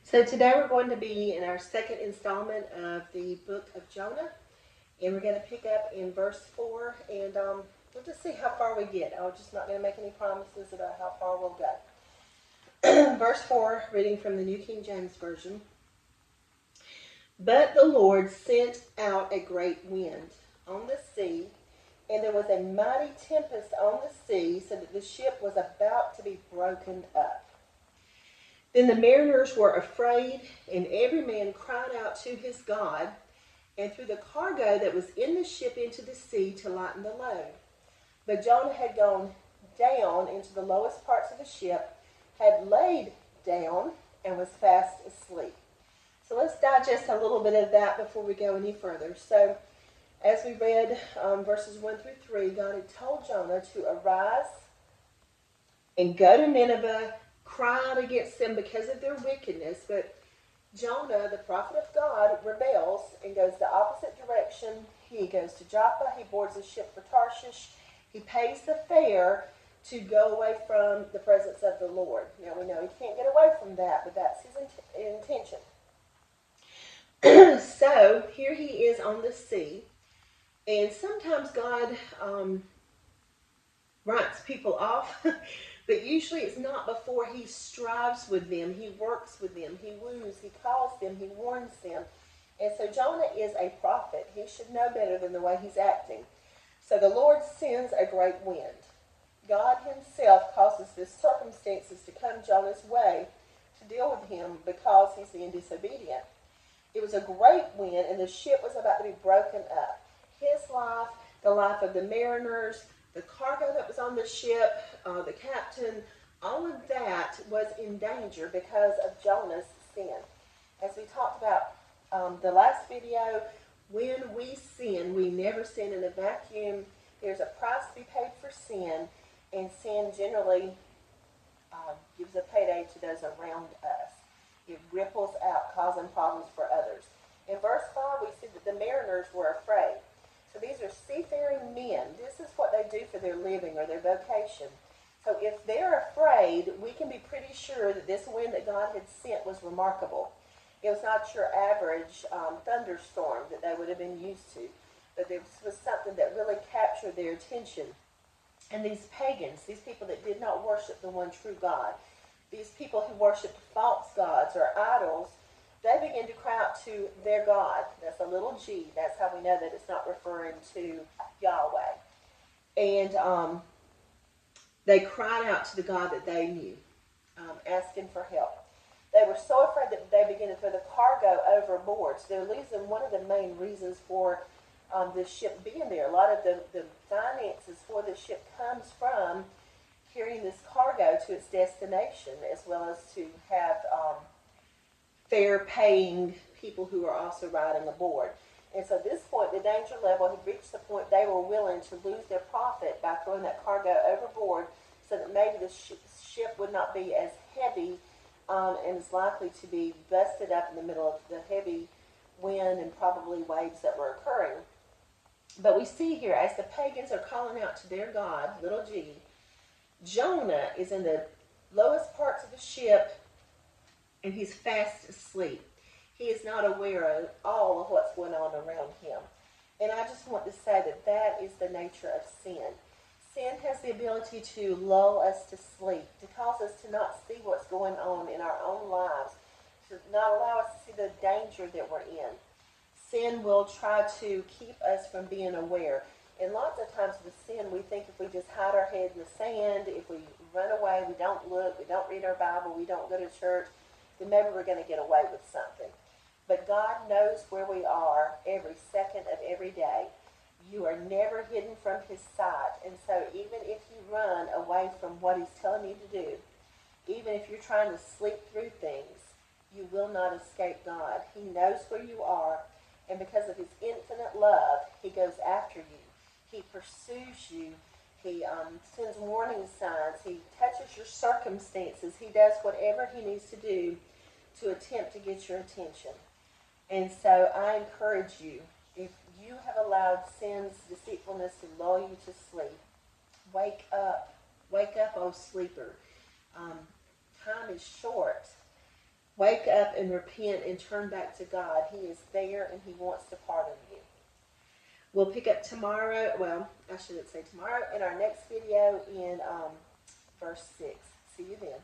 So today we're going to be in our second installment of the book of Jonah, and we're going to pick up in verse 4, and we'll just see how far we get. I'm just not going to make any promises about how far we'll go. Verse 4, reading from the New King James Version. But the Lord sent out a great wind on the sea, and there was a mighty tempest on the sea, so that the ship was about to be broken up. Then the mariners were afraid, and every man cried out to his God, and threw the cargo that was in the ship into the sea to lighten the load. But Jonah had gone down into the lowest parts of the ship, had laid down, and was fast asleep. So let's digest a little bit of that before we go any further. So as we read verses 1 through 3, God had told Jonah to arise and go to Nineveh, cry out against them because of their wickedness. But Jonah, the prophet of God, rebels and goes the opposite direction. He goes to Joppa. He boards a ship for Tarshish. He pays the fare to go away from the presence of the Lord. Now we know he can't get away from that, but that's his intention. So here he is on the sea, and sometimes God writes people off, but usually it's not before he strives with them, he works with them, he woos, he calls them, he warns them. And so Jonah is a prophet. He should know better than the way he's acting. So the Lord sends a great wind. God himself causes the circumstances to come Jonah's way to deal with him because he's being disobedient. It was a great wind, and the ship was about to be broken up. His life, the life of the mariners, the cargo that was on the ship, the captain, all of that was in danger because of Jonah's sin. As we talked about the last video, when we sin, we never sin in a vacuum. There's a price to be paid for sin, and sin generally gives a payday to those around us. It ripples out, causing problems for others. In verse 5, we see that the mariners were afraid. So these are seafaring men. This is what they do for their living or their vocation. So if they're afraid, we can be pretty sure that this wind that God had sent was remarkable. It was not your average thunderstorm that they would have been used to, but this was something that really captured their attention. And these pagans, these people that did not worship the one true God, these people who worshiped false gods or idols, they began to cry out to their God. That's a little g. That's how we know that it's not referring to Yahweh. And they cried out to the God that they knew, asking for help. They were so afraid that they began to throw the cargo overboard. So they're losing one of the main reasons for the ship being there. A lot of the finances for the ship comes from carrying this cargo to its destination, as well as to have fare-paying people who are also riding aboard. And so at this point, the danger level had reached the point they were willing to lose their profit by throwing that cargo overboard, so that maybe the ship would not be as heavy and is likely to be busted up in the middle of the heavy wind and probably waves that were occurring. But we see here, as the pagans are calling out to their God, little g, Jonah is in the lowest parts of the ship, and he's fast asleep. He is not aware of all of what's going on around him. And I just want to say that that is the nature of sin. Sin has the ability to lull us to sleep, to cause us to not see what's going on in our own lives, to not allow us to see the danger that we're in. Sin will try to keep us from being aware. And lots of times with sin, we think if we just hide our head in the sand, if we run away, we don't look, we don't read our Bible, we don't go to church, then maybe we're going to get away with something. But God knows where we are every second of every day. You are never hidden from his sight. And so even if you run away from what he's telling you to do, even if you're trying to sleep through things, you will not escape God. He knows where you are, and because of his infinite love, he goes after you. He pursues you. He sends warning signs. He touches your circumstances. He does whatever he needs to do to attempt to get your attention. And so I encourage you, if you have allowed sin's deceitfulness to lull you to sleep, wake up. Wake up, oh sleeper. Time is short. Wake up and repent and turn back to God. He is there and He wants to pardon you. We'll pick up tomorrow. Well, I shouldn't say tomorrow. In our next video in verse 6. See you then.